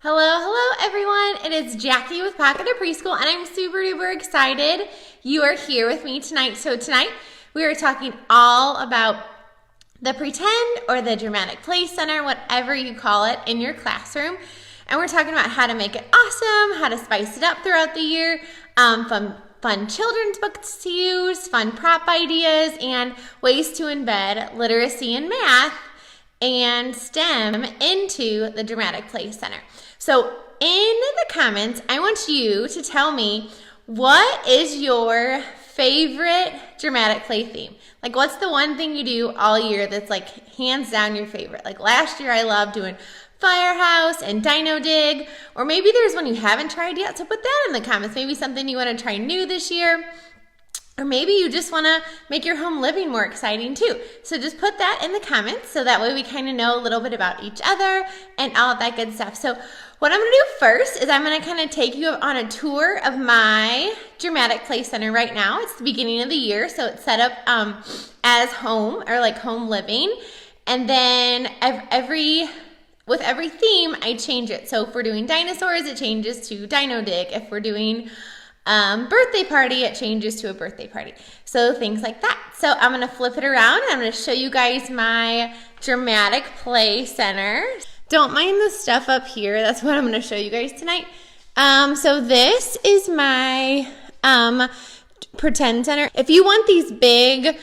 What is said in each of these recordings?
Hello everyone. It is Jackie with Pocket of Preschool, and I'm super duper excited you are here with me tonight. So tonight we are talking all about the pretend or the dramatic play center, whatever you call it, in your classroom. And we're talking about how to make it awesome, how to spice it up throughout the year, fun children's books to use, fun prop ideas, and ways to embed literacy and math and STEM into the dramatic play center. So in the comments, I want you to tell me, what is your favorite dramatic play theme? Like, what's the one thing you do all year that's like hands down your favorite? Like last year I loved doing Firehouse and Dino Dig, or maybe there's one you haven't tried yet, so put that in the comments. Maybe something you want to try new this year. Or maybe you just want to make your home living more exciting too. So just put that in the comments so that way we kind of know a little bit about each other and all of that good stuff. So what I'm going to do first is I'm going to kind of take you on a tour of my dramatic play center right now. It's the beginning of the year, so it's set up as home or like home living. And then with every theme, I change it. So if we're doing dinosaurs, it changes to Dino Dig. If we're doing birthday party, it changes to a birthday party. So things like that. So I'm going to flip it around. I'm going to show you guys my dramatic play center. Don't mind the stuff up here. That's what I'm going to show you guys tonight. So this is my pretend center. If you want these big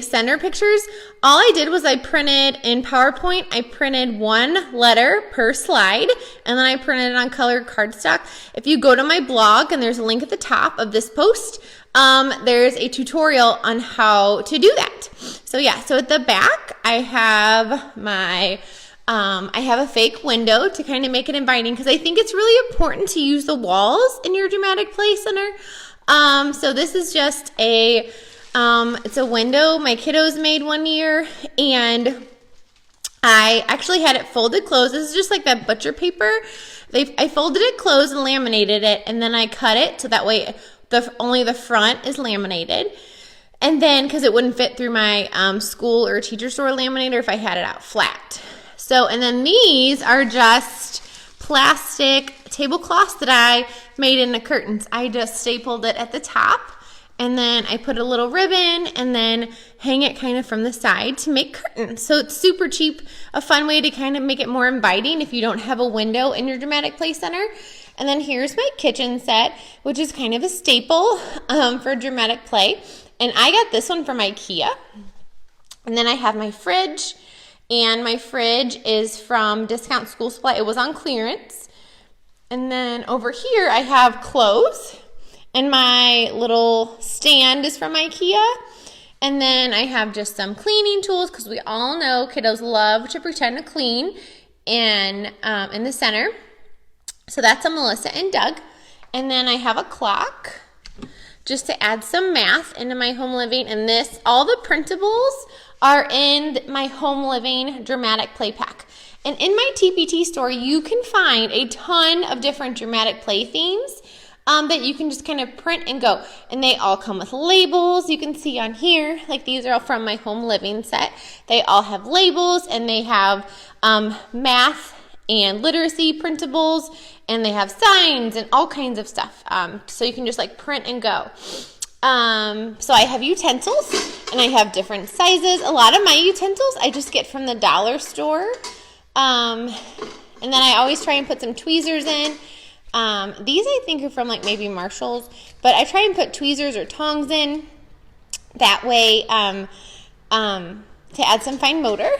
center pictures, all I did was I printed in PowerPoint, I printed one letter per slide, and then I printed it on colored cardstock. If you go to my blog, and there's a link at the top of this post, there's a tutorial on how to do that. So yeah, so at the back, I have a fake window to kind of make it inviting, because I think it's really important to use the walls in your dramatic play center. So this is just it's a window my kiddos made one year, and I actually had it folded closed. This is just like that butcher paper. I folded it closed and laminated it, and then I cut it so that way only the front is laminated. And then, because it wouldn't fit through my school or teacher store laminator if I had it out flat. So, and then these are just plastic tablecloths that I made into curtains. I just stapled it at the top, and then I put a little ribbon and then hang it kind of from the side to make curtains. So it's super cheap, a fun way to kind of make it more inviting if you don't have a window in your dramatic play center. And then here's my kitchen set, which is kind of a staple for dramatic play. And I got this one from IKEA. And then I have my fridge, and my fridge is from Discount School Supply. It was on clearance. And then over here I have clothes. And my little stand is from IKEA. And then I have just some cleaning tools, because we all know kiddos love to pretend to clean in the center. So that's a Melissa and Doug. And then I have a clock just to add some math into my home living. And all the printables are in my home living dramatic play pack. And in my TPT store, you can find a ton of different dramatic play themes that you can just kind of print and go. And they all come with labels. You can see on here, like these are all from my home living set. They all have labels, and they have math and literacy printables, and they have signs and all kinds of stuff. So you can just like print and go. So I have utensils, and I have different sizes. A lot of my utensils I just get from the dollar store. And then I always try and put some tweezers in. These I think are from like maybe Marshall's, but I try and put tweezers or tongs in that way to add some fine motor.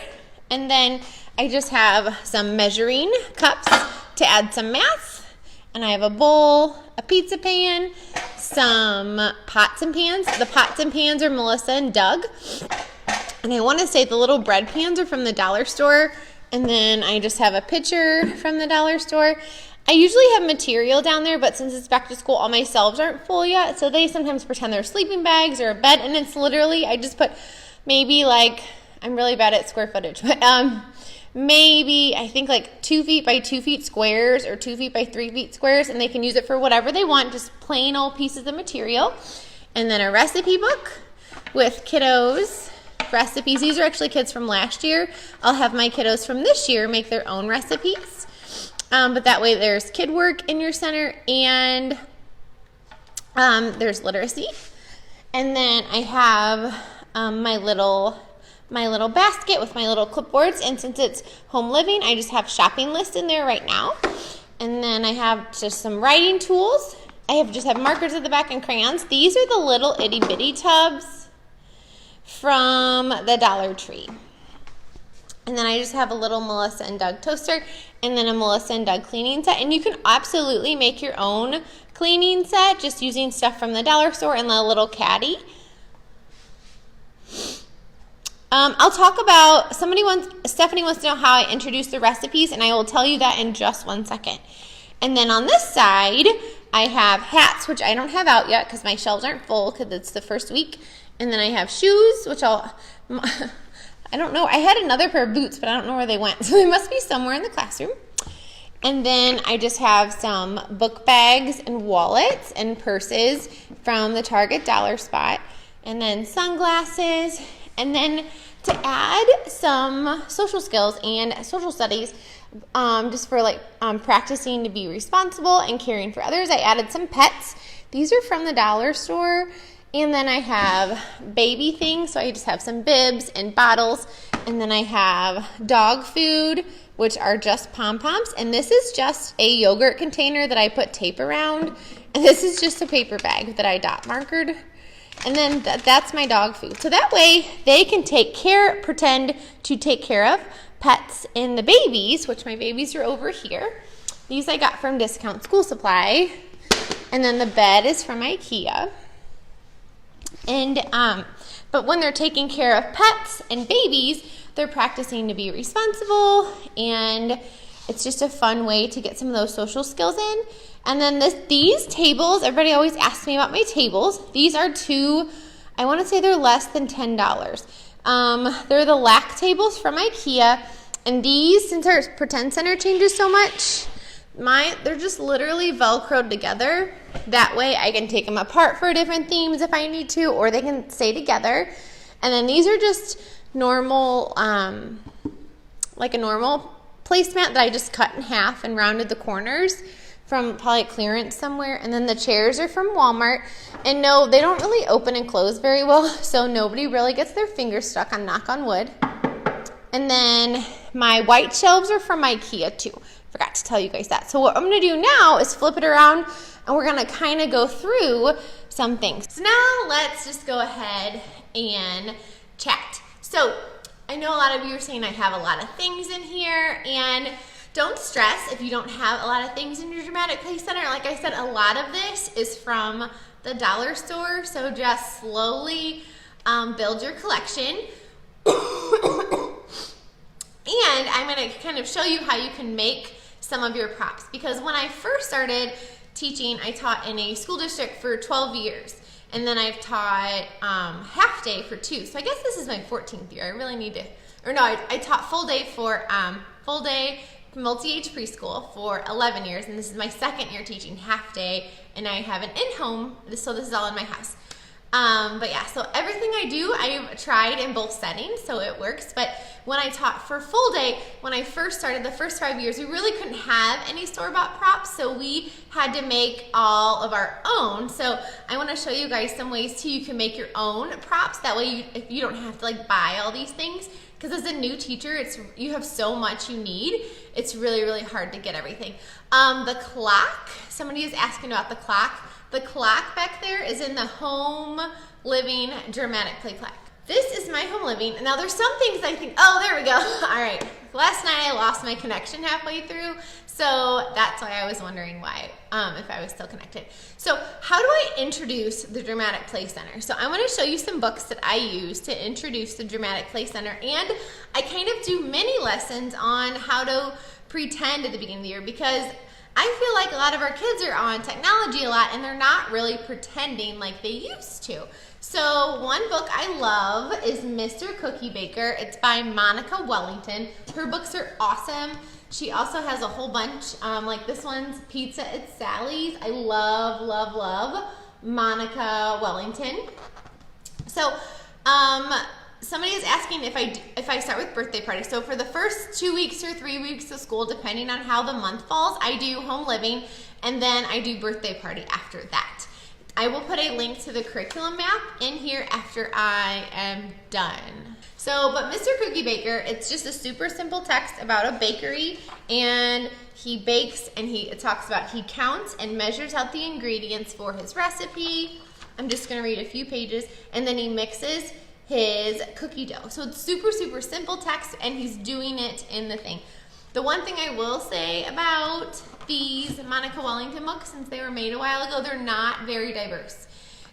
And then I just have some measuring cups to add some math, and I have a bowl, a pizza pan, some pots and pans. The pots and pans are Melissa and Doug, and I want to say the little bread pans are from the dollar store. And then I just have a pitcher from the dollar store. I usually have material down there, but since it's back to school, all my shelves aren't full yet. So they sometimes pretend they're sleeping bags or a bed, and it's literally, I just put maybe like, I'm really bad at square footage, but maybe I think like 2 feet by 2 feet squares or 2 feet by 3 feet squares, and they can use it for whatever they want, just plain old pieces of material. And then a recipe book with kiddos recipes. These are actually kids from last year. I'll have my kiddos from this year make their own recipes. But that way there's kid work in your center, and there's literacy. And then I have my little basket with my little clipboards, and since it's home living, I just have shopping list in there right now. And then I have just some writing tools. I just have markers at the back and crayons. These are the little itty bitty tubs from the Dollar Tree. And then I just have a little Melissa and Doug toaster, and then a Melissa and Doug cleaning set. And you can absolutely make your own cleaning set just using stuff from the dollar store and the little caddy. I'll talk about, Stephanie wants to know how I introduce the recipes, and I will tell you that in just 1 second. And then on this side, I have hats, which I don't have out yet because my shelves aren't full because it's the first week. And then I have shoes, which I don't know. I had another pair of boots, but I don't know where they went. So they must be somewhere in the classroom. And then I just have some book bags and wallets and purses from the Target dollar spot. And then sunglasses. And then to add some social skills and social studies, just for practicing to be responsible and caring for others, I added some pets. These are from the dollar store. And then I have baby things, so I just have some bibs and bottles. And then I have dog food, which are just pom-poms. And this is just a yogurt container that I put tape around. And this is just a paper bag that I dot markered. And then that's my dog food. So that way they can pretend to take care of pets and the babies, which my babies are over here. These I got from Discount School Supply. And then the bed is from IKEA. And but when they're taking care of pets and babies, they're practicing to be responsible, and it's just a fun way to get some of those social skills in. And then these tables, everybody always asks me about my tables. These are I want to say they're less than $10. They're the LAC tables from IKEA, and these, since our Pretend Center changes so much, they're just literally Velcroed together. That way I can take them apart for different themes if I need to, or they can stay together. And then these are just normal, like a normal placemat that I just cut in half and rounded the corners from probably clearance somewhere. And then the chairs are from Walmart. And no, they don't really open and close very well, so nobody really gets their fingers stuck on, knock on wood. And then my white shelves are from IKEA too. Forgot to tell you guys that. So what I'm going to do now is flip it around, and we're going to kind of go through some things. So now let's just go ahead and chat. So I know a lot of you are saying I have a lot of things in here, and don't stress if you don't have a lot of things in your Dramatic Play Center. Like I said, a lot of this is from the dollar store, so just slowly build your collection. And I'm going to kind of show you how you can make some of your props, because when I first started teaching, I taught in a school district for 12 years, and then I've taught half day for 2. So I guess this is my 14th year. I really need to, I taught full day multi-age preschool for 11 years, and this is my 2nd year teaching half day, and I have an in-home, so this is all in my house. But yeah, so everything I do, I've tried in both settings, so it works. But when I taught for full day, when I first started, the first 5 years, we really couldn't have any store-bought props, so we had to make all of our own. So I want to show you guys some ways you can make your own props. That way you don't have to buy all these things, because as a new teacher, you have so much you need. It's really, really hard to get everything. The clock, somebody is asking about the clock. The clock back there is in the home living Dramatic Play clock. This is my home living. Now there's some things I think, oh, there we go. All right. Last night I lost my connection halfway through, so that's why I was wondering why, if I was still connected. So how do I introduce the Dramatic Play Center? So I want to show you some books that I use to introduce the Dramatic Play Center, and I kind of do mini lessons on how to pretend at the beginning of the year, because I feel like a lot of our kids are on technology a lot, and they're not really pretending like they used to. So one book I love is Mr. Cookie Baker. It's by Monica Wellington. Her books are awesome. She also has a whole bunch, like this one's Pizza at Sally's. I love, love, love Monica Wellington. So somebody is asking if I start with birthday parties. So for the first 2 weeks or 3 weeks of school, depending on how the month falls, I do home living, and then I do birthday party after that. I will put a link to the curriculum map in here after I am done. So, but Mr. Cookie Baker, it's just a super simple text about a bakery, and he bakes, and it talks about he counts and measures out the ingredients for his recipe. I'm just gonna read a few pages, and then he mixes his cookie dough. So it's super, super simple text, and he's doing it in the thing. The one thing I will say about these Monica Wellington books, since they were made a while ago, they're not very diverse.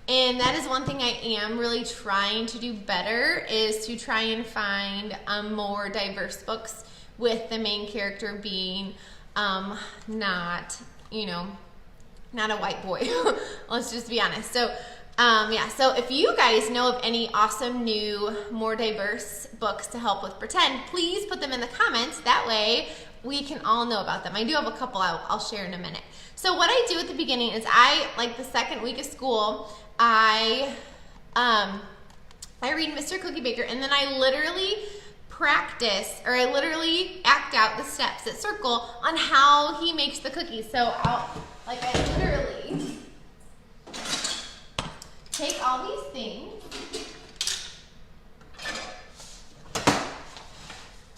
And that is one thing I am really trying to do better, is to try and find more diverse books with the main character being not, you know, not a white boy. Let's just be honest. So yeah, so if you guys know of any awesome new, more diverse books to help with pretend, please put them in the comments. That way we can all know about them. I do have a couple I'll share in a minute. So what I do at the beginning is like the second week of school, I read Mr. Cookie Baker, and then I literally practice, or I literally act out the steps at Circle on how he makes the cookies. So I literally take all these things,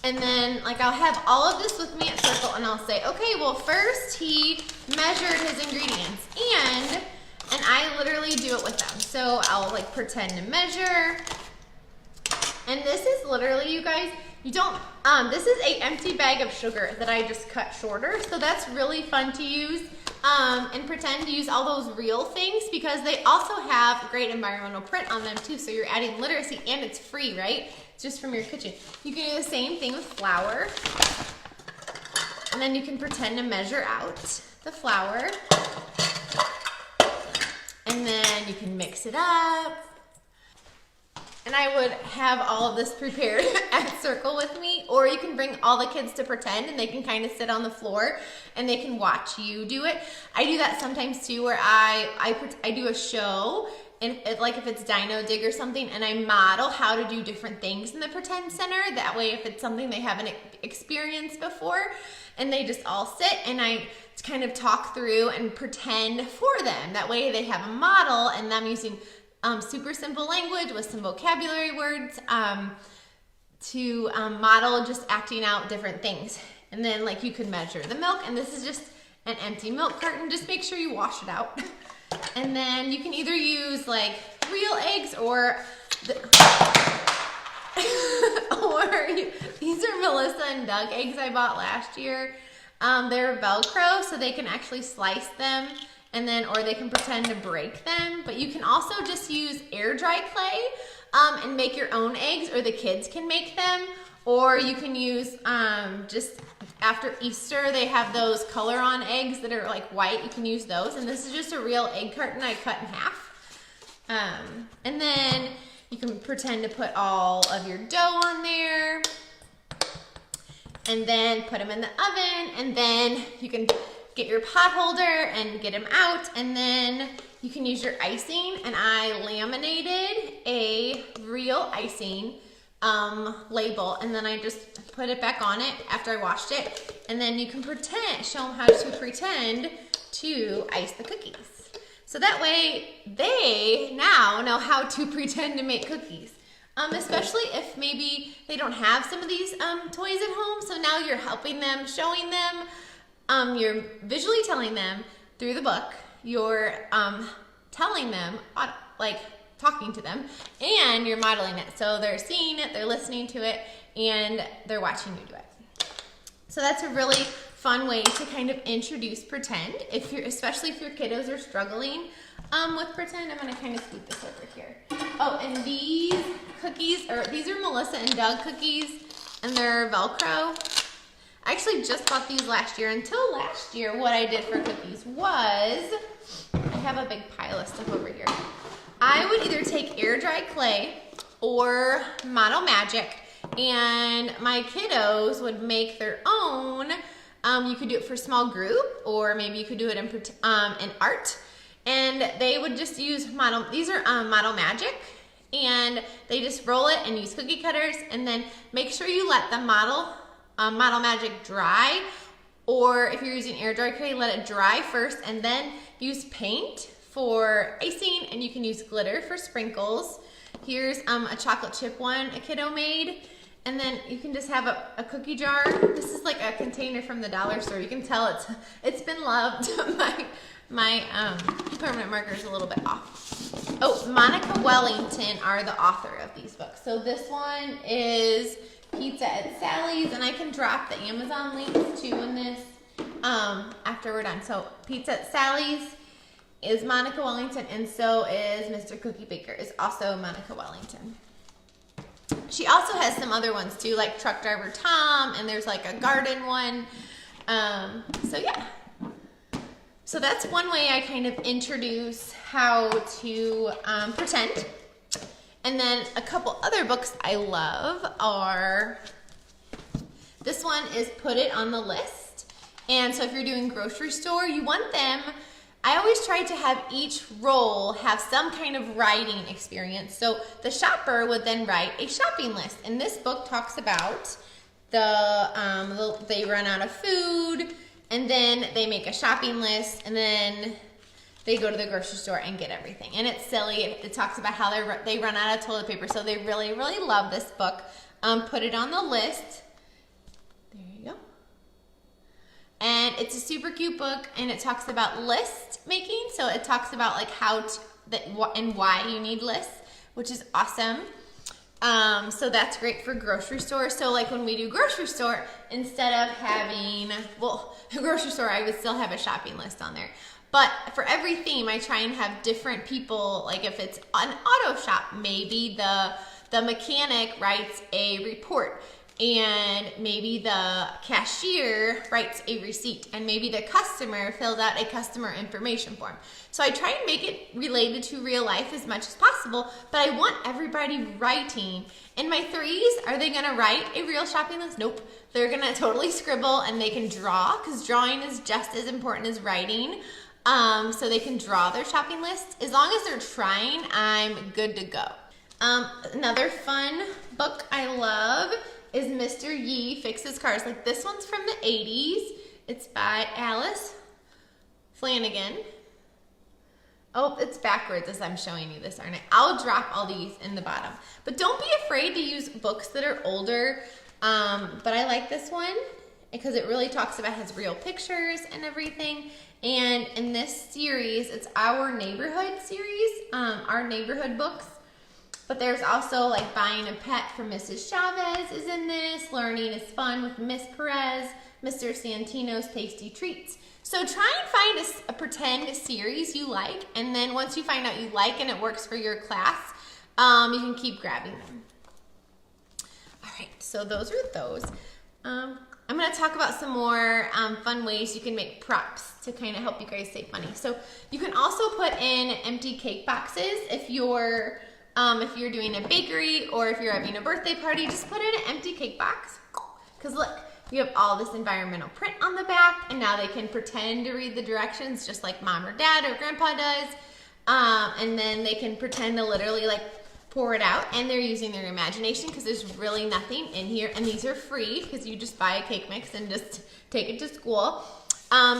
and then like I'll have all of this with me at Circle, and I'll say, okay, well first he measured his ingredients, and I literally do it with them. So I'll like pretend to measure, and this is literally, you guys, you don't, this is an empty bag of sugar that I just cut shorter, so that's really fun to use. And pretend to use all those real things, because they also have great environmental print on them too, so you're adding literacy, and it's free, right? It's just from your kitchen. You can do the same thing with flour, and then you can pretend to measure out the flour, and then you can mix it up. And I would have all of this prepared at Circle with me, or you can bring all the kids to pretend, and they can kind of sit on the floor and they can watch you do it. I do that sometimes too, where I do a show, and like if it's Dino Dig or something, and I model how to do different things in the pretend center. That way, if it's something they haven't experienced before, and they just all sit, and I kind of talk through and pretend for them. That way they have a model, and I'm using super simple language with some vocabulary words to model just acting out different things. And then like you can measure the milk, and this is just an empty milk carton. Just make sure you wash it out. And then you can either use like real eggs, or these are Melissa and Doug eggs I bought last year. They're Velcro, so they can actually slice them, and then, or they can pretend to break them. But you can also just use air dry clay and make your own eggs, or the kids can make them. Or you can use, just after Easter, they have those color on eggs that are like white. You can use those. And this is just a real egg carton I cut in half. And then you can pretend to put all of your dough on there, and then put them in the oven, and then you can get your pot holder and get them out, and then you can use your icing. And I laminated a real icing label, and then I just put it back on it after I washed it, and then you can show them how to pretend to ice the cookies. So that way they now know how to pretend to make cookies. Especially if maybe they don't have some of these toys at home. So now you're helping them, showing them, you're visually telling them through the book, you're telling them, like talking to them, and you're modeling it. So they're seeing it, they're listening to it, and they're watching you do it. So that's a really fun way to kind of introduce pretend, especially if your kiddos are struggling with pretend. I'm gonna kind of scoot this over here. Oh, and these cookies, these are Melissa and Doug cookies, and they're Velcro. I actually just bought these last year. Until last year, what I did for cookies was, I have a big pile of stuff over here. I would either take air dry clay or Model Magic, and my kiddos would make their own. You could do it for small group, or maybe you could do it in art. And they would just use these are Model Magic, And they just roll it and use cookie cutters, and then make sure you let the Model Magic dry, or if you're using air dry clay, let it dry first and then use paint for icing, and you can use glitter for sprinkles. Here's a chocolate chip one a kiddo made, and then you can just have a cookie jar. This is like a container from the dollar store. You can tell it's been loved. My permanent marker is a little bit off. Oh, Monica Wellington are the author of these books. So this one is Pizza at Sally's, and I can drop the Amazon links too in this after we're done. So Pizza at Sally's is Monica Wellington, and so is Mr. Cookie Baker is also Monica Wellington. She also has some other ones too, like Truck Driver Tom, and there's like a garden one. So yeah. So that's one way I kind of introduce how to pretend. And then a couple other books I love are, this one is Put It on the List. And so if you're doing grocery store, you want them, I always try to have each role have some kind of writing experience. So the shopper would then write a shopping list. And this book talks about they run out of food, and then they make a shopping list, and then they go to the grocery store and get everything. And it's silly. It talks about how they run out of toilet paper. So they really, really love this book. Put It on the List. There you go. And it's a super cute book, and it talks about list making. So it talks about like how and why you need lists, which is awesome. So that's great for grocery store. So like when we do grocery store, instead of having, well, grocery store, I would still have a shopping list on there. But for every theme, I try and have different people. Like if it's an auto shop, maybe the mechanic writes a report, and maybe the cashier writes a receipt, and maybe the customer fills out a customer information form. So I try and make it related to real life as much as possible, but I want everybody writing. And my threes, are they gonna write a real shopping list? Nope. They're gonna totally scribble, and they can draw, because drawing is just as important as writing. So they can draw their shopping list. As long as they're trying, I'm good to go. Another fun book I love is Mr. Yee Fixes Cars. Like this one's from the 80s. It's by Alice Flanagan. Oh, it's backwards as I'm showing you this, aren't I? I'll drop all these in the bottom. But don't be afraid to use books that are older. But I like this one because it really talks about his real pictures and everything. And in this series, it's Our Neighborhood series, Our Neighborhood books. But there's also like Buying a Pet for Mrs. Chavez is in this. Learning is Fun with Miss Perez. Mr. Santino's Tasty Treats. So try and find a pretend series you like, and then once you find out you like and it works for your class, you can keep grabbing them. All right, so those are those. I'm going to talk about some more fun ways you can make props to kind of help you guys save money. So you can also put in empty cake boxes if you're doing a bakery or if you're having a birthday party. Just put in an empty cake box, because look, you have all this environmental print on the back, and now they can pretend to read the directions just like mom or dad or grandpa does, and then they can pretend to literally like pour it out, and they're using their imagination because there's really nothing in here, and these are free because you just buy a cake mix and just take it to school.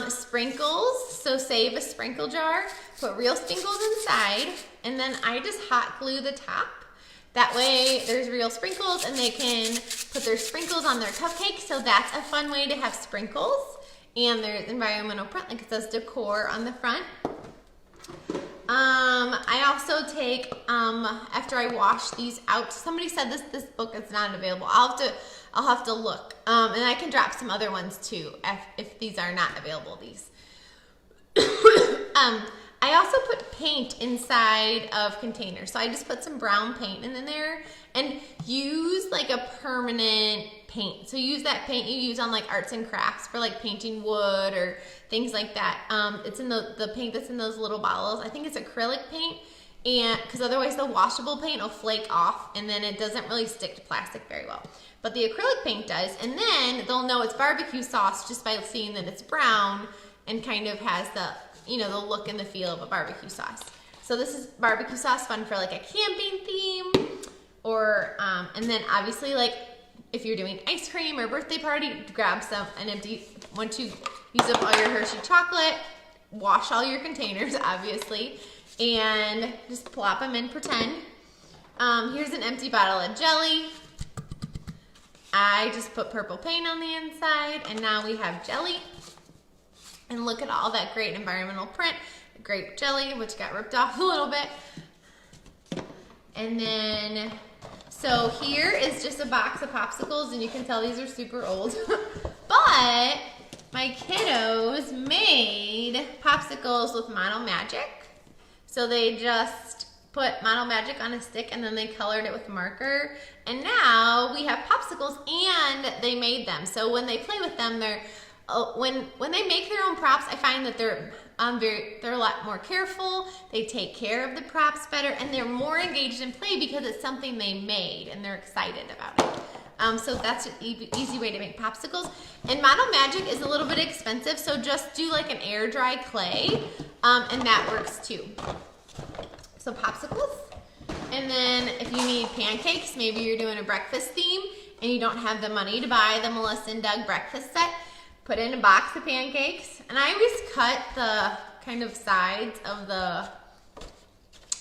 Sprinkles, so save a sprinkle jar, put real sprinkles inside, and then I just hot glue the top. That way there's real sprinkles, and they can put their sprinkles on their cupcake. So that's a fun way to have sprinkles. And there's environmental print, like it says decor on the front. I also take, after I wash these out, somebody said this book is not available. I'll have to look. And I can drop some other ones too if these are not available, these. I also put paint inside of containers. So I just put some brown paint in there, and use like a permanent paint. So use that paint you use on like arts and crafts for like painting wood or things like that. It's in the paint that's in those little bottles. I think it's acrylic paint, and because otherwise the washable paint will flake off, and then it doesn't really stick to plastic very well. But the acrylic paint does, and then they'll know it's barbecue sauce just by seeing that it's brown and kind of has the, you know, the look and the feel of a barbecue sauce. So this is barbecue sauce, fun for like a camping theme, or and then obviously like if you're doing ice cream or birthday party, grab an empty. Once you use up all your Hershey chocolate, wash all your containers, obviously, and just plop them in pretend. Here's an empty bottle of jelly. I just put purple paint on the inside, and now we have jelly. And look at all that great environmental print. Grape jelly, which got ripped off a little bit. And then, so here is just a box of popsicles, and you can tell these are super old. But my kiddos made popsicles with Mono Magic. So they just put Mono Magic on a stick and then they colored it with marker. And now we have popsicles and they made them. So when they play with them, they're when they make their own props, I find that they're a lot more careful. They take care of the props better, and they're more engaged in play because it's something they made and they're excited about it. So that's an easy way to make popsicles. And Mono Magic is a little bit expensive, so just do like an air dry clay, and that works too. So popsicles. And then if you need pancakes, maybe you're doing a breakfast theme and you don't have the money to buy the Melissa and Doug breakfast set, put in a box of pancakes. And I always cut the kind of sides of the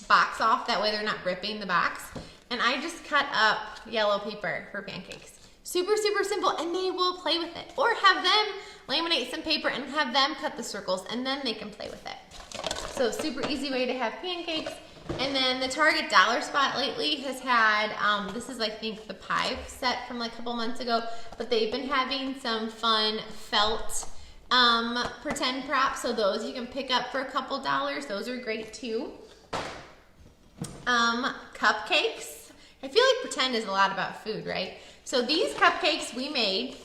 box off, that way they're not ripping the box. And I just cut up yellow paper for pancakes. Super, super simple, and they will play with it. Or have them laminate some paper and have them cut the circles, and then they can play with it. So super easy way to have pancakes. And then the Target Dollar Spot lately has had, this is I think the pie set from like a couple months ago, but they've been having some fun felt pretend props. So those you can pick up for a couple dollars. Those are great too. Cupcakes. I feel like pretend is a lot about food, right? So these cupcakes we made,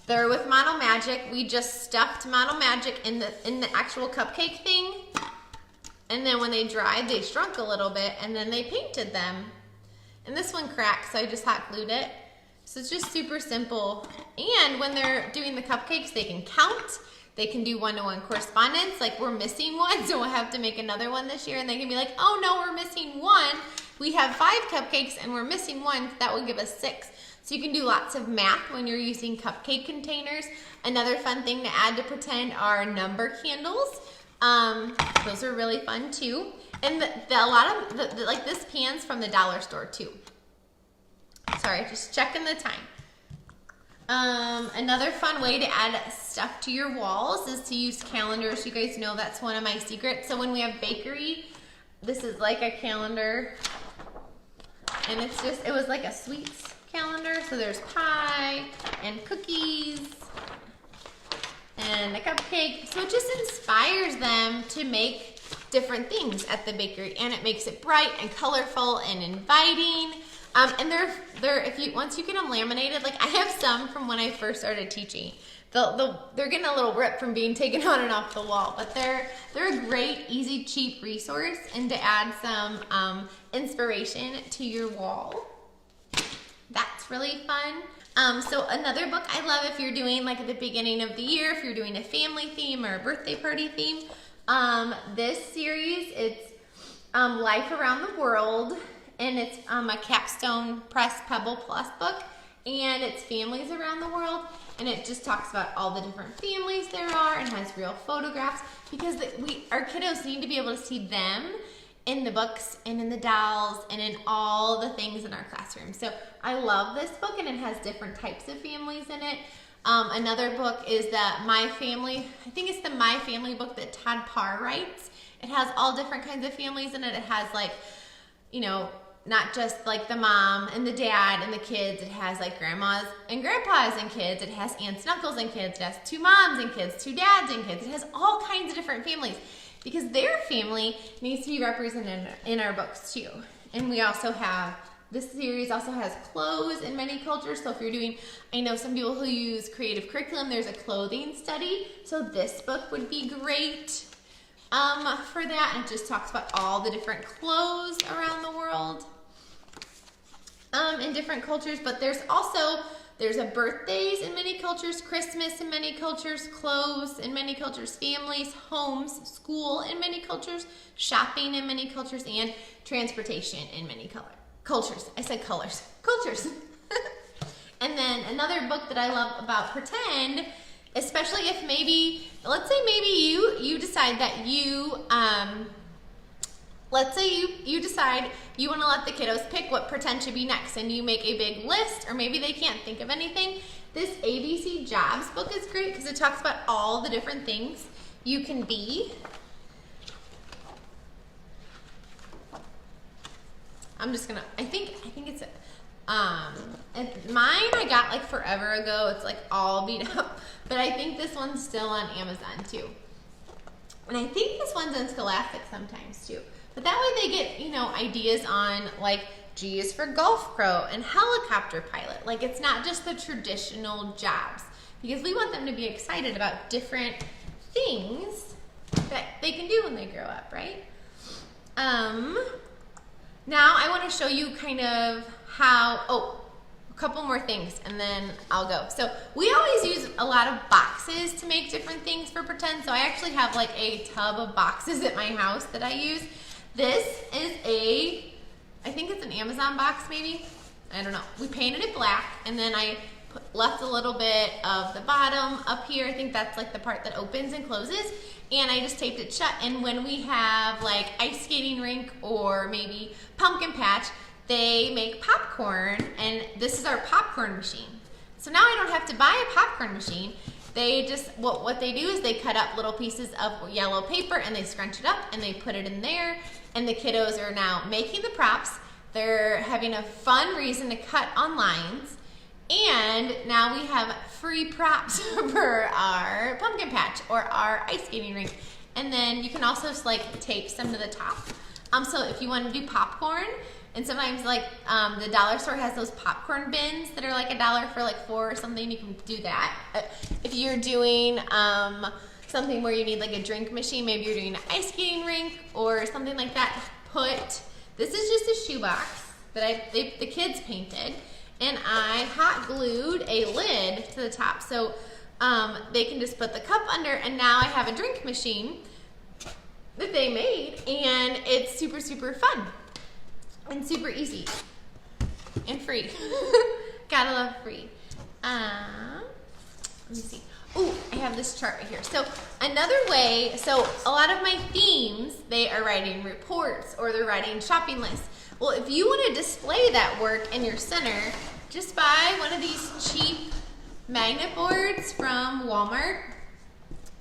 they're with Mono Magic. We just stuffed Mono Magic in the actual cupcake thing. And then when they dried, they shrunk a little bit, and then they painted them. And this one cracked, so I just hot glued it. So it's just super simple. And when they're doing the cupcakes, they can count. They can do one-to-one correspondence. Like, we're missing one, so we'll have to make another one this year. And they can be like, oh no, we're missing one. We have 5 cupcakes and we're missing one. That will give us 6. So you can do lots of math when you're using cupcake containers. Another fun thing to add to pretend are number candles. Those are really fun too. And a lot of like this pan's from the dollar store too. Sorry, just checking the time. Another fun way to add stuff to your walls is to use calendars. You guys know that's one of my secrets. So when we have bakery, this is like a calendar, and it was like a sweets calendar. So there's pie and cookies and a cupcake. So it just inspires them to make different things at the bakery, and it makes it bright and colorful and inviting. And once you get them laminated, like I have some from when I first started teaching. They're getting a little ripped from being taken on and off the wall, but they're a great, easy, cheap resource, and to add some inspiration to your wall. That's really fun. So another book I love if you're doing like at the beginning of the year, if you're doing a family theme or a birthday party theme, this series, it's Life Around the World, and it's a Capstone Press Pebble Plus book, and it's families around the world, and it just talks about all the different families there are and has real photographs, because our kiddos need to be able to see them in the books and in the dolls and in all the things in our classroom. So I love this book, and it has different types of families in it. Another book is I think it's the My Family book that Todd Parr writes. It has all different kinds of families in it. It has like, not just like the mom and the dad and the kids. It has like grandmas and grandpas and kids. It has aunts and uncles and kids. It has 2 moms and kids, 2 dads and kids. It has all kinds of different families, because their family needs to be represented in our books too. And this series also has clothes in many cultures. So if you're doing, I know some people who use creative curriculum, there's a clothing study. So this book would be great for that. And it just talks about all the different clothes around the world in different cultures. But there's also there's a birthdays in many cultures, Christmas in many cultures, clothes in many cultures, families, homes, school in many cultures, shopping in many cultures, and transportation in many cultures. I said colors. Cultures. And then another book that I love about pretend, especially if maybe, let's say maybe you decide that you, let's say you decide you want to let the kiddos pick what pretend should be next, and you make a big list, or maybe they can't think of anything. This ABC Jobs book is great because it talks about all the different things you can be. I'm just gonna, I think it's, mine I got like forever ago. It's like all beat up, but I think this one's still on Amazon too. And I think this one's in Scholastic sometimes too. But that way they get, you know, ideas on like G is for golf pro and helicopter pilot. Like it's not just the traditional jobs, because we want them to be excited about different things that they can do when they grow up, right? Now I want to show you kind of how, a couple more things and then I'll go. So we always use a lot of boxes to make different things for pretend. So I actually have like a tub of boxes at my house that I use. This is I think it's an Amazon box maybe. I don't know. We painted it black, and then I left a little bit of the bottom up here. I think that's like the part that opens and closes. And I just taped it shut. And when we have like ice skating rink or maybe pumpkin patch, they make popcorn, and this is our popcorn machine. So now I don't have to buy a popcorn machine. They just, what they do is they cut up little pieces of yellow paper and they scrunch it up and they put it in there, and the kiddos are now making the props. They're having a fun reason to cut on lines, and now we have free props for our pumpkin patch or our ice skating rink. And then you can also like tape some to the top. So if you want to do popcorn, and sometimes like the dollar store has those popcorn bins that are like $1 for like 4 or something, you can do that. If you're doing something where you need like a drink machine, maybe you're doing an ice skating rink or something like that, this is just a shoebox that the kids painted, and I hot glued a lid to the top so they can just put the cup under, and now I have a drink machine that they made, and it's super, super fun and super easy and free. Gotta love free. Let me see. Oh, I have this chart right here. So another way, so a lot of my themes, they are writing reports or they're writing shopping lists. Well, if you want to display that work in your center, just buy one of these cheap magnet boards from Walmart,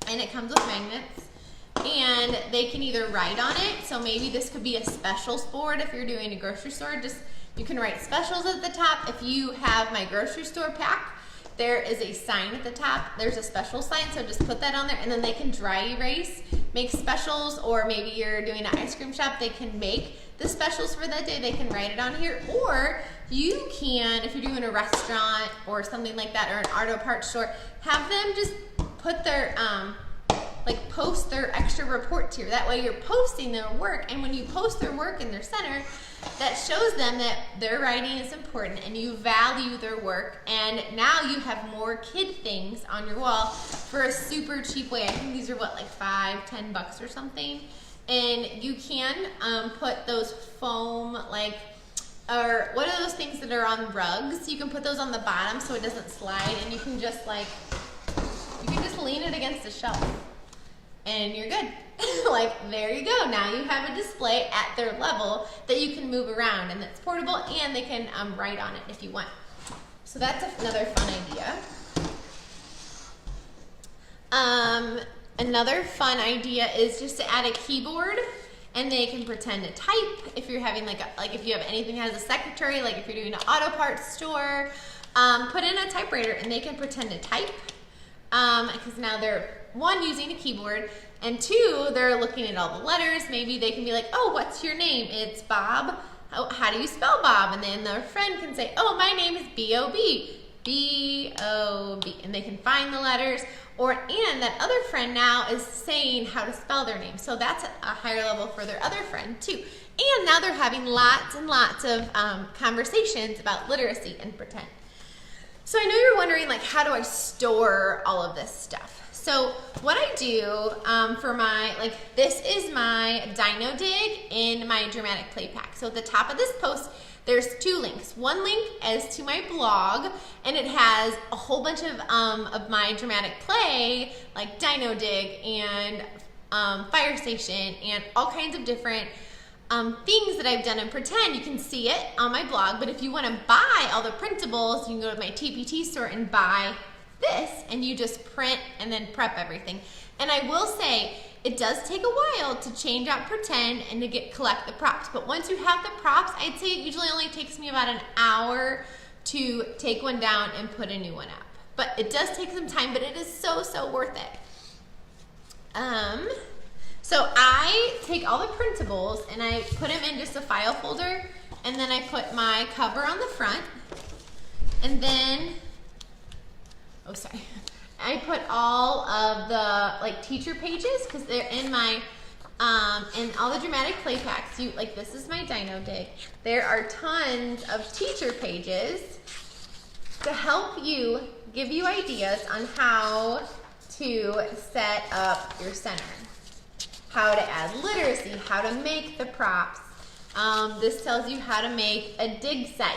and it comes with magnets, and they can either write on it. So maybe this could be a specials board if you're doing a grocery store. You can write specials at the top. If you have my grocery store pack, there is a sign at the top. There's a special sign, so just put that on there, and then they can dry erase, make specials, or maybe you're doing an ice cream shop, they can make the specials for that day. They can write it on here, or you can, if you're doing a restaurant or something like that, or an auto parts store, have them just put their, post their extra reports here. That way you're posting their work, and when you post their work in their center, that shows them that their writing is important and you value their work, and now you have more kid things on your wall for a super cheap way. I think these are what, like $5, $10 or something, and you can put those foam, or what are those things that are on rugs? You can put those on the bottom so it doesn't slide, and you can just lean it against the shelf and you're good. There you go. Now you have a display at their level that you can move around, and it's portable, and they can write on it if you want. So that's another fun idea. Another fun idea is just to add a keyboard, and they can pretend to type. If you're having if you have anything that has a secretary, like if you're doing an auto parts store, put in a typewriter and they can pretend to type. Because now they're, one, using a keyboard, and two, they're looking at all the letters. Maybe they can be like, oh, what's your name? It's Bob. How do you spell Bob? And then their friend can say, oh, my name is B-O-B. B-O-B. And they can find the letters. And that other friend now is saying how to spell their name. So that's a higher level for their other friend too. And now they're having lots and lots of conversations about literacy and pretend. So I know you're wondering, like, how do I store all of this stuff? So what I do for my, like, this is my Dino Dig in my Dramatic Play Pack. So at the top of this post, there's 2 links. One link is to my blog, and it has a whole bunch of my dramatic play, like Dino Dig and Fire Station, and all kinds of different things that I've done in Pretend. You can see it on my blog, but if you want to buy all the printables, you can go to my TPT store and buy this, and you just print and then prep everything. And I will say, it does take a while to change out Pretend and to collect the props, but once you have the props, I'd say it usually only takes me about an hour to take one down and put a new one up. But it does take some time, but it is so, so worth it. So I take all the printables and I put them in just a file folder, and then I put my cover on the front, and then, oh sorry, I put all of the like teacher pages because they're in my in all the dramatic play packs. You like, this is my Dino Dig. There are tons of teacher pages to help you, give you ideas on how to set up your center, how to add literacy, how to make the props. This tells you how to make a dig site.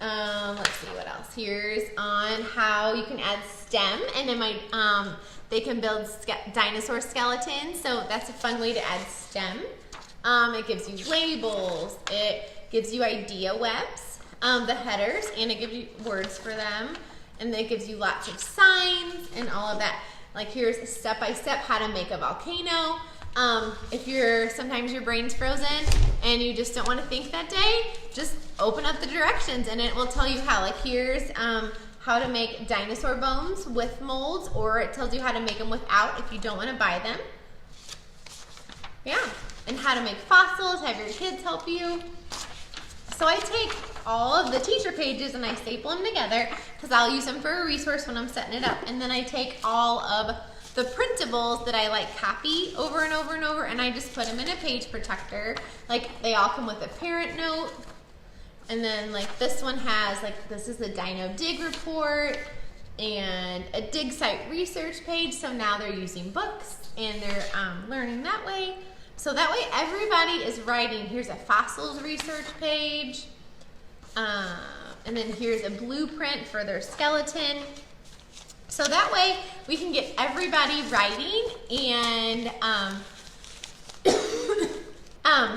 Let's see what else. Here's on how you can add STEM, and then they can build dinosaur skeletons, so that's a fun way to add STEM. It gives you labels, it gives you idea webs, the headers, and it gives you words for them, and it gives you lots of signs and all of that. Like, here's a step-by-step how to make a volcano. If sometimes your brain's frozen and you just don't want to think that day, just open up the directions and it will tell you how. Like, here's how to make dinosaur bones with molds, or it tells you how to make them without if you don't want to buy them. Yeah, and how to make fossils, have your kids help you. So I take all of the teacher pages and I staple them together because I'll use them for a resource when I'm setting it up. And then I take all of the printables that I like copy over and over and over, and I just put them in a page protector. Like, they all come with a parent note, and then like this one has, like, this is the Dino Dig report and a dig site research page. So now they're using books and they're learning that way. So that way everybody is writing. Here's a fossils research page, and then here's a blueprint for their skeleton. So that way we can get everybody writing, and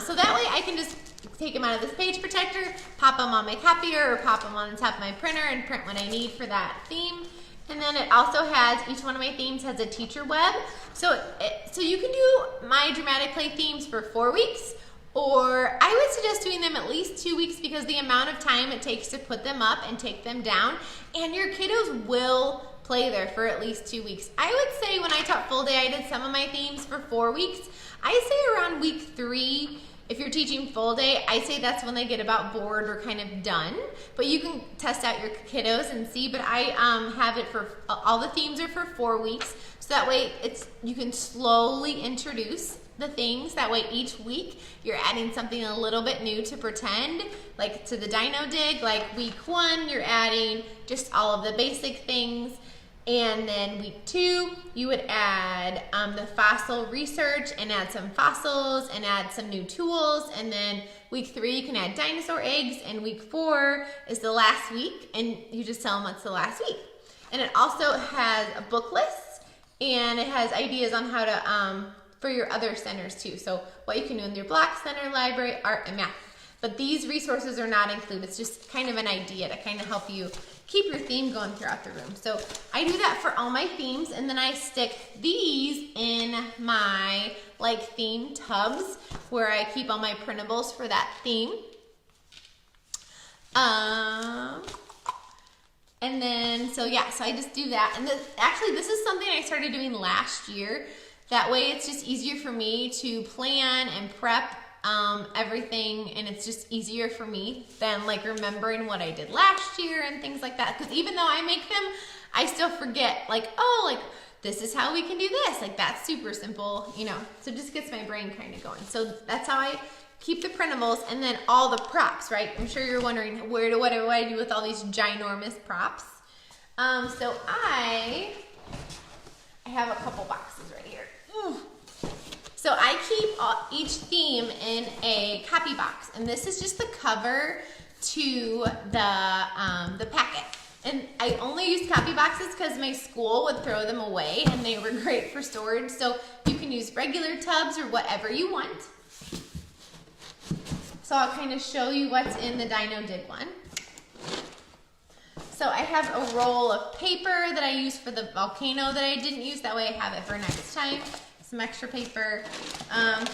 so that way I can just take them out of this page protector, pop them on my copier, or pop them on the top of my printer and print what I need for that theme. And then it also has, each one of my themes has a teacher web. So you can do my dramatic play themes for 4 weeks, or I would suggest doing them at least 2 weeks because the amount of time it takes to put them up and take them down, and your kiddos will play there for at least 2 weeks. I would say when I taught full day, I did some of my themes for 4 weeks. I say around week 3, if you're teaching full day, I say that's when they get about bored or kind of done. But you can test out your kiddos and see. But I have it for, all the themes are for 4 weeks. So that way you can slowly introduce the things. That way each week you're adding something a little bit new to Pretend. Like to the Dino Dig, like week 1, you're adding just all of the basic things. And then week 2, you would add the fossil research and add some fossils and add some new tools. And then week 3, you can add dinosaur eggs. And week 4 is the last week, and you just tell them what's the last week. And it also has a book list, and it has ideas on how to, for your other centers too. So what you can do in your block center, library, art, and math. But these resources are not included. It's just kind of an idea to kind of help you keep your theme going throughout the room. So I do that for all my themes, and then I stick these in my like theme tubs where I keep all my printables for that theme. And then, so yeah, so I just do that. And actually this is something I started doing last year. That way it's just easier for me to plan and prep everything, and it's just easier for me than like remembering what I did last year and things like that. Because even though I make them, I still forget, like, oh, like this is how we can do this. Like, that's super simple, you know. So it just gets my brain kind of going. So that's how I keep the printables. And then all the props, right? I'm sure you're wondering, what do I do with all these ginormous props? So I have a couple boxes right here. So I keep each theme in a copy box, and this is just the cover to the packet. And I only use copy boxes because my school would throw them away, and they were great for storage. So you can use regular tubs or whatever you want. So I'll kind of show you what's in the Dino Dig one. So I have a roll of paper that I use for the volcano that I didn't use. That way I have it for next time. Some extra paper.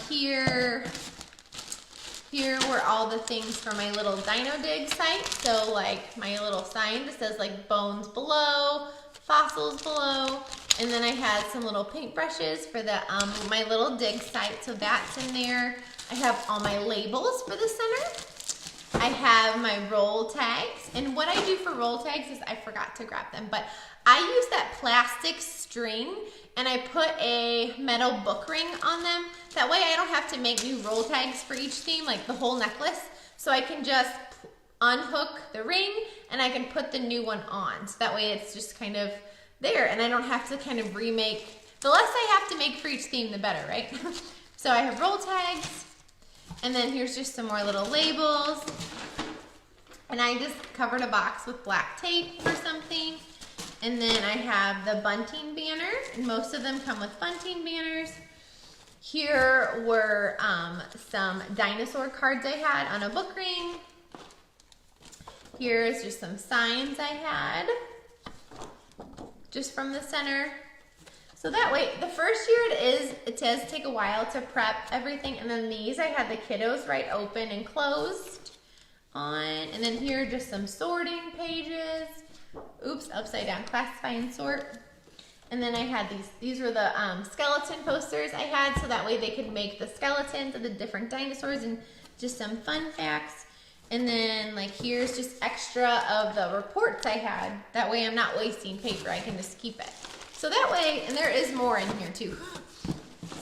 Here were all the things for my little Dino Dig site. So like my little sign that says like bones below, fossils below. And then I had some little paintbrushes for the my little dig site. So that's in there. I have all my labels for the center. I have my roll tags, and what I do for roll tags is I forgot to grab them, but I use that plastic string and I put a metal book ring on them. That way I don't have to make new roll tags for each theme, like the whole necklace. So I can just unhook the ring and I can put the new one on. So that way it's just kind of there and I don't have to kind of remake. The less I have to make for each theme, the better, right? So I have roll tags. And then here's just some more little labels. And I just covered a box with black tape or something. And then I have the bunting banner, and most of them come with bunting banners. Here were some dinosaur cards I had on a book ring. Here's just some signs I had, just from the center. So that way, the first year it does take a while to prep everything. And then these, I had the kiddos write open and closed on. And then here are just some sorting pages. Oops, upside down, classify and sort. And then I had these were the skeleton posters I had, so that way they could make the skeletons of the different dinosaurs and just some fun facts. And then like here's just extra of the reports I had. That way I'm not wasting paper, I can just keep it. So that way, and there is more in here too.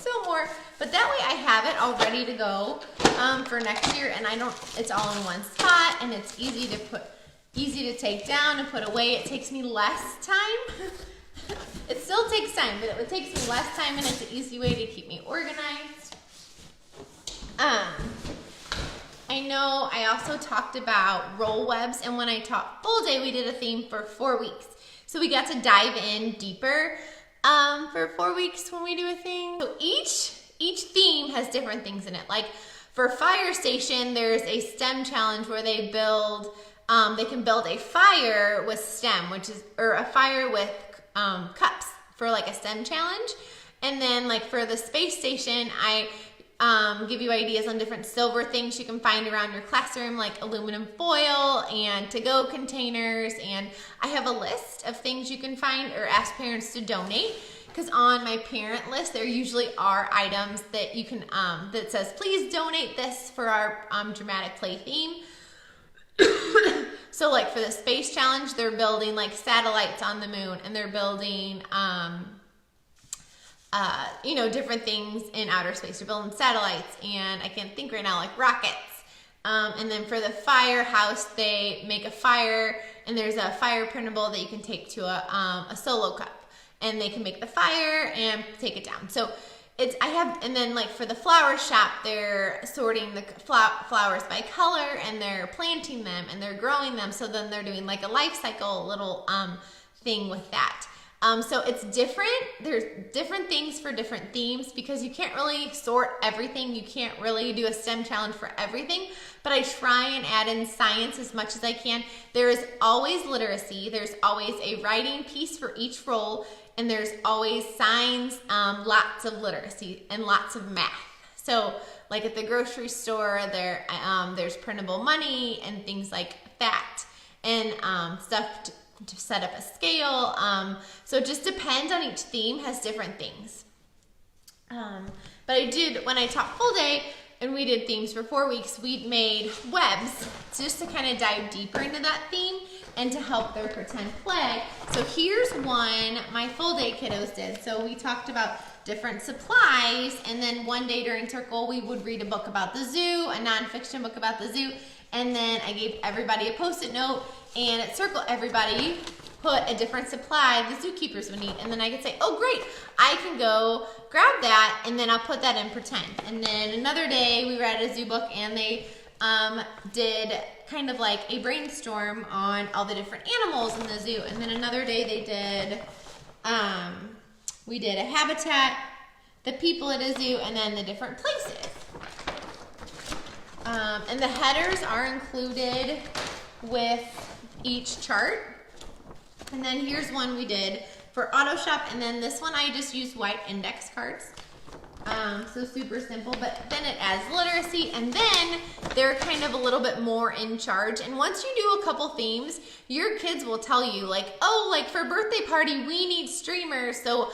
Still more, but that way I have it all ready to go for next year, and it's all in one spot, and it's easy to take down and put away. It takes me less time. It still takes time, but it takes me less time, and it's an easy way to keep me organized. I know I also talked about roll webs, and when I taught full day, we did a theme for 4 weeks. So we got to dive in deeper for 4 weeks when we do a thing. So each theme has different things in it. Like for Fire Station, there's a STEM challenge where they can build a fire with STEM, or a fire with cups for like a STEM challenge. And then like for the Space Station, I give you ideas on different silver things you can find around your classroom, like aluminum foil and to-go containers. And I have a list of things you can find or ask parents to donate, because on my parent list there usually are items that you can that says please donate this for our dramatic play theme. So like for the Space Challenge, they're building like satellites on the moon, and they're building different things in outer space. They're building satellites, and I can't think right now, like rockets. And then for the firehouse, they make a fire, and there's a fire printable that you can take to a solo cup, and they can make the fire and take it down. So and then like for the flower shop, they're sorting the flowers by color, and they're planting them, and they're growing them. So then they're doing like a life cycle little thing with that. So it's different. There's different things for different themes, because you can't really sort everything. You can't really do a STEM challenge for everything, but I try and add in science as much as I can. There is always literacy. There's always a writing piece for each role, and there's always science, lots of literacy, and lots of math. So like at the grocery store, there's printable money and things like that, and stuff to set up a scale. So it just depends on each theme, has different things. But I did, when I taught full day and we did themes for 4 weeks, we made webs just to kind of dive deeper into that theme and to help their pretend play. So here's one my full day kiddos did. So we talked about different supplies, and then one day during Circle we would read a book about the zoo, a nonfiction book about the zoo, and then I gave everybody a Post-it note, and at Circle everybody put a different supply the zookeepers would need. And then I could say, oh great, I can go grab that and then I'll put that in pretend. And then another day we read a zoo book and they did kind of like a brainstorm on all the different animals in the zoo. And then another day they did, we did a habitat, the people at a zoo, and then the different places. And the headers are included with each chart. And then here's one we did for auto shop, and then this one I just used white index cards. So super simple, but then it adds literacy, and then they're kind of a little bit more in charge. And once you do a couple themes, your kids will tell you like, oh, like for birthday party, we need streamers. So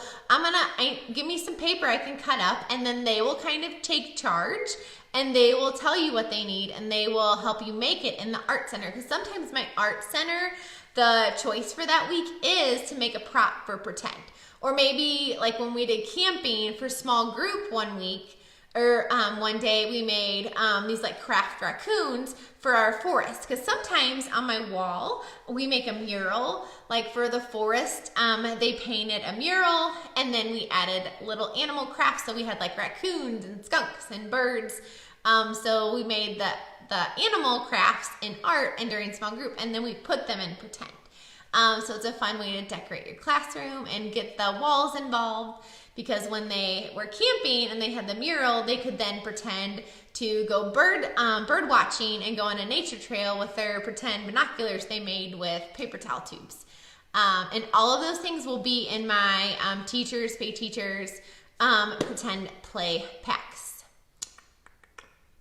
give me some paper I can cut up, and then they will kind of take charge and they will tell you what they need and they will help you make it in the art center. Because sometimes my art center, the choice for that week is to make a prop for pretend. Or maybe like when we did camping for small group one week, or one day we made these like craft raccoons for our forest. Because sometimes on my wall, we make a mural. Like for the forest, they painted a mural and then we added little animal crafts. So we had like raccoons and skunks and birds. So we made the animal crafts in art and during small group, and then we put them in pretend. So it's a fun way to decorate your classroom and get the walls involved, because when they were camping and they had the mural, they could then pretend to go bird watching and go on a nature trail with their pretend binoculars they made with paper towel tubes. And all of those things will be in my Teachers Pay Teachers pretend play packs.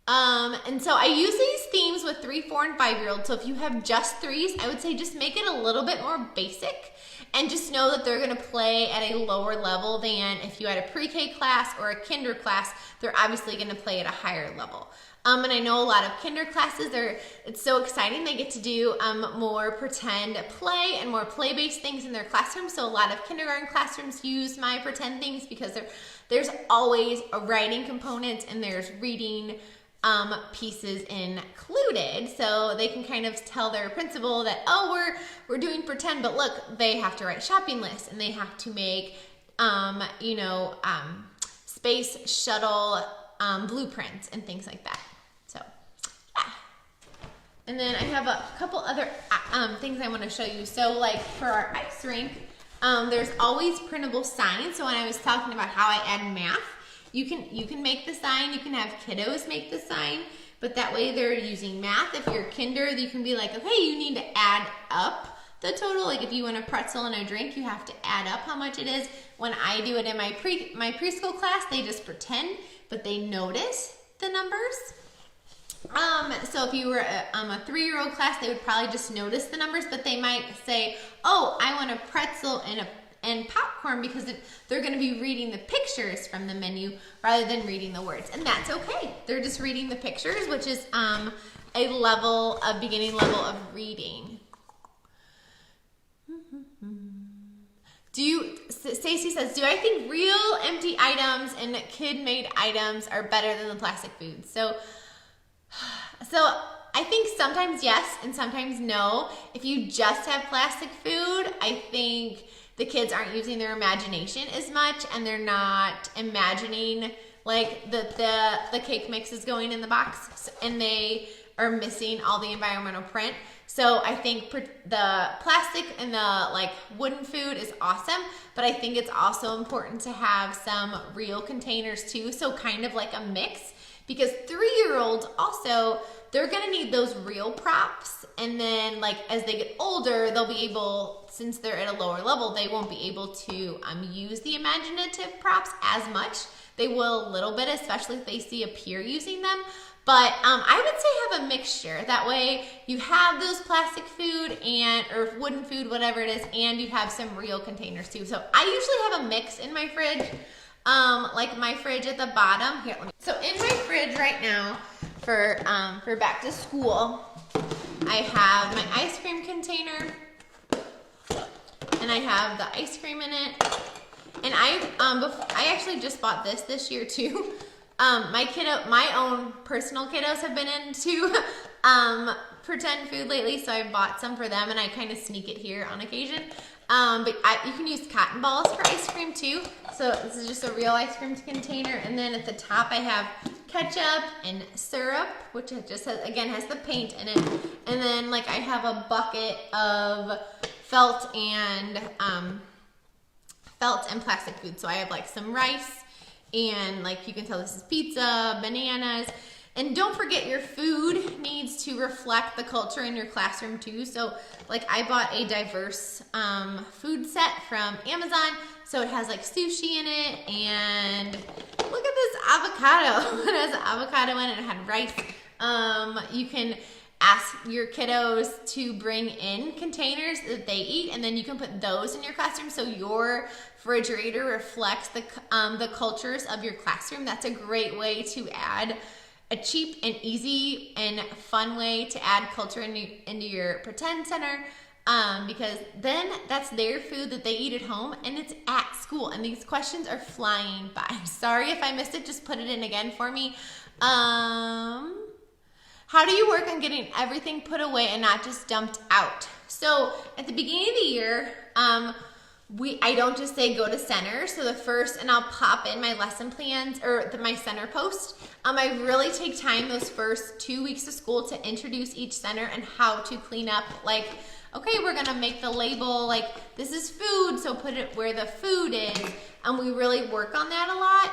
And so I use these themes with 3, 4, and 5-year-olds. So if you have just 3s, I would say just make it a little bit more basic and just know that they're going to play at a lower level than if you had a pre-K class or a kinder class. They're obviously going to play at a higher level. And I know a lot of kinder classes, it's so exciting. They get to do more pretend play and more play-based things in their classroom. So a lot of kindergarten classrooms use my pretend things because there's always a writing component and there's reading pieces included, so they can kind of tell their principal that, oh, we're doing pretend, but look, they have to write shopping lists and they have to make space shuttle blueprints and things like that. So yeah. And then I have a couple other things I want to show you. So like for our ice rink, there's always printable signs. So when I was talking about how I add math, you can make the sign, you can have kiddos make the sign, but that way they're using math. If you're kinder, you can be like, okay, you need to add up the total. Like if you want a pretzel and a drink, you have to add up how much it is. When I do it in my preschool class, they just pretend, but they notice the numbers. So if you were a 3-year-old class, they would probably just notice the numbers, but they might say, oh, I want a pretzel and popcorn, because they're going to be reading the pictures from the menu rather than reading the words. And that's okay. They're just reading the pictures, which is a beginning level of reading. Stacy says, do I think real empty items and kid-made items are better than the plastic foods? So I think sometimes yes and sometimes no. If you just have plastic food, I think the kids aren't using their imagination as much, and they're not imagining like the cake mix is going in the box, and they are missing all the environmental print. So I think the plastic and the like wooden food is awesome, but I think it's also important to have some real containers too. So kind of like a mix, because 3-year-olds also, they're gonna need those real props, and then like as they get older, they'll be able, since they're at a lower level, they won't be able to use the imaginative props as much. They will a little bit, especially if they see a peer using them. But I would say have a mixture. That way you have those plastic food or wooden food, whatever it is, and you have some real containers too. So I usually have a mix in my fridge. Like my fridge at the bottom. Here, so in my fridge right now for back to school, I have my ice cream container, and I have the ice cream in it. And I actually just bought this year too. My own personal kiddos have been into pretend food lately, so I bought some for them, and I kind of sneak it here on occasion. But you can use cotton balls for ice cream too. So this is just a real ice cream container, and then at the top I have ketchup and syrup, which it just has, again, has the paint in it. And then like I have a bucket of felt and plastic food. So I have like some rice, and like you can tell this is pizza, bananas. And don't forget, your food needs to reflect the culture in your classroom too. So like I bought a diverse food set from Amazon. So it has like sushi in it, and look at this avocado. It has avocado in it, it had rice. You can ask your kiddos to bring in containers that they eat, and then you can put those in your classroom so your refrigerator reflects the cultures of your classroom. That's a great way to add a cheap and easy and fun way to add culture into your pretend center, because then that's their food that they eat at home, and it's at school, and these questions are flying by. Sorry if I missed it, just put it in again for me. How do you work on getting everything put away and not just dumped out? So at the beginning of the year, I don't just say go to center. So the first, and I'll pop in my lesson plans or my center post. I really take time those first 2 weeks of school to introduce each center and how to clean up. Like, okay, we're gonna make the label like this is food, so put it where the food is. And we really work on that a lot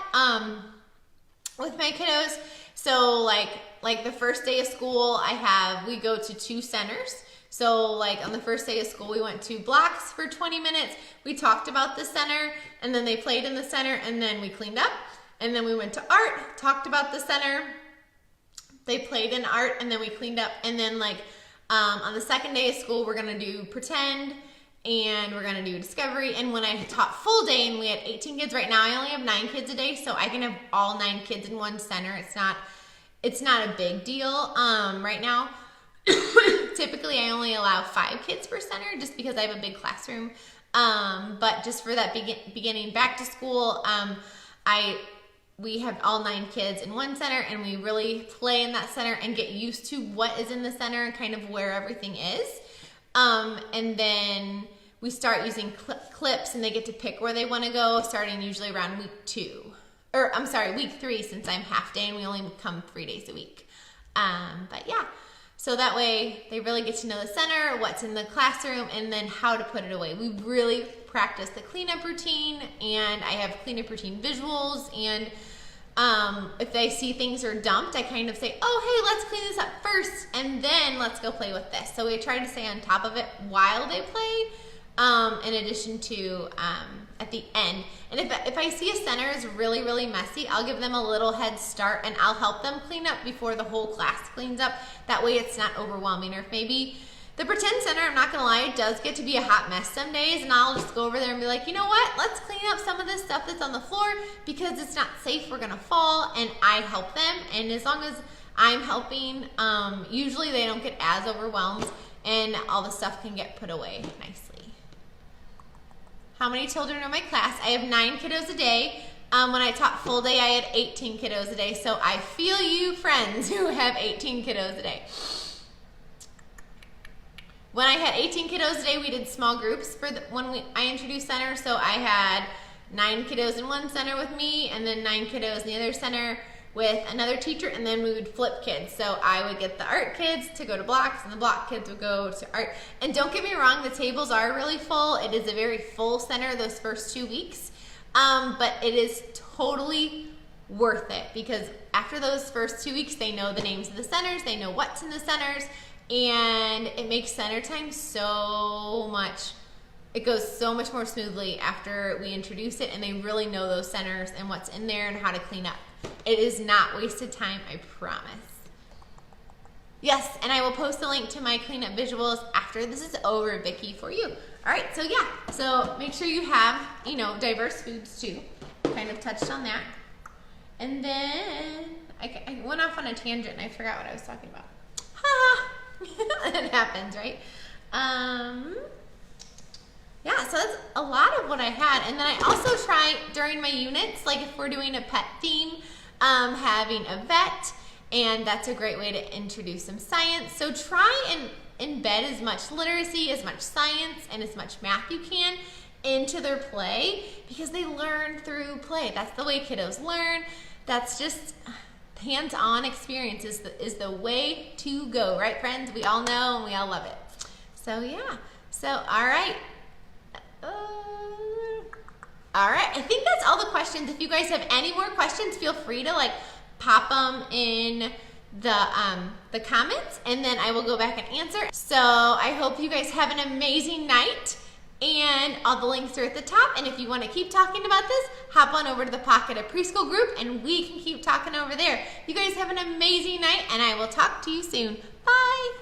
with my kiddos. So like the first day of school, we go to 2 centers. So like on the first day of school, we went to blocks for 20 minutes. We talked about the center, and then they played in the center, and then we cleaned up. And then we went to art, talked about the center. They played in art, and then we cleaned up. And then like on the second day of school, we're gonna do pretend, and we're gonna do discovery. And when I taught full day and we had 18 kids, right now I only have 9 kids a day, so I can have all 9 kids in one center. It's not a big deal right now. Typically I only allow 5 kids per center just because I have a big classroom. But just for that beginning back to school, we have all 9 kids in one center, and we really play in that center and get used to what is in the center and kind of where everything is. And then we start using clips, and they get to pick where they want to go, starting usually around week 3, since I'm half day and we only come 3 days a week. But yeah, so that way they really get to know the center, what's in the classroom, and then how to put it away. We really practice the cleanup routine, and I have cleanup routine visuals, and if they see things are dumped, I kind of say, oh, hey, let's clean this up first, and then let's go play with this. So we try to stay on top of it while they play, in addition to at the end. And if I see a center is really, really messy, I'll give them a little head start, and I'll help them clean up before the whole class cleans up. That way it's not overwhelming. Or if maybe the pretend center, I'm not gonna lie, it does get to be a hot mess some days, and I'll just go over there and be like, you know what, let's clean up some of this stuff that's on the floor because it's not safe, we're gonna fall, and I help them. And as long as I'm helping, usually they don't get as overwhelmed, and all the stuff can get put away nicely. How many children are in my class? I have 9 kiddos a day. When I taught full day, I had 18 kiddos a day. So I feel you, friends who have 18 kiddos a day. When I had 18 kiddos a day, we did small groups when I introduced center. So I had 9 kiddos in one center with me, and then 9 kiddos in the other center with another teacher, and then we would flip kids. So I would get the art kids to go to blocks, and the block kids would go to art. And don't get me wrong, the tables are really full. It is a very full center those first 2 weeks, but it is totally worth it, because after those first 2 weeks, they know the names of the centers, they know what's in the centers, and it makes center time it goes so much more smoothly after we introduce it, and they really know those centers and what's in there and how to clean up. It is not wasted time, I promise. Yes, and I will post a link to my cleanup visuals after this is over, Vicki, for you. All right, so yeah, so make sure you have, diverse foods too. Kind of touched on that. And then I went off on a tangent and I forgot what I was talking about. Ha! It happens, right? Yeah, so that's a lot of what I had. And then I also try during my units, like if we're doing a pet theme, having a vet and that's a great way to introduce some science. So try and embed as much literacy, as much science, and as much math you can into their play, because they learn through play. That's the way kiddos learn. That's just hands-on experience is the way to go, right, friends? We all know and we all love it. So yeah, so all right. All right, I think that's all the questions. If you guys have any more questions, feel free to like pop them in the comments, and then I will go back and answer. So I hope you guys have an amazing night, and all the links are at the top. And if you want to keep talking about this, hop on over to the Pocket of Preschool group, and we can keep talking over there. You guys have an amazing night, and I will talk to you soon. Bye.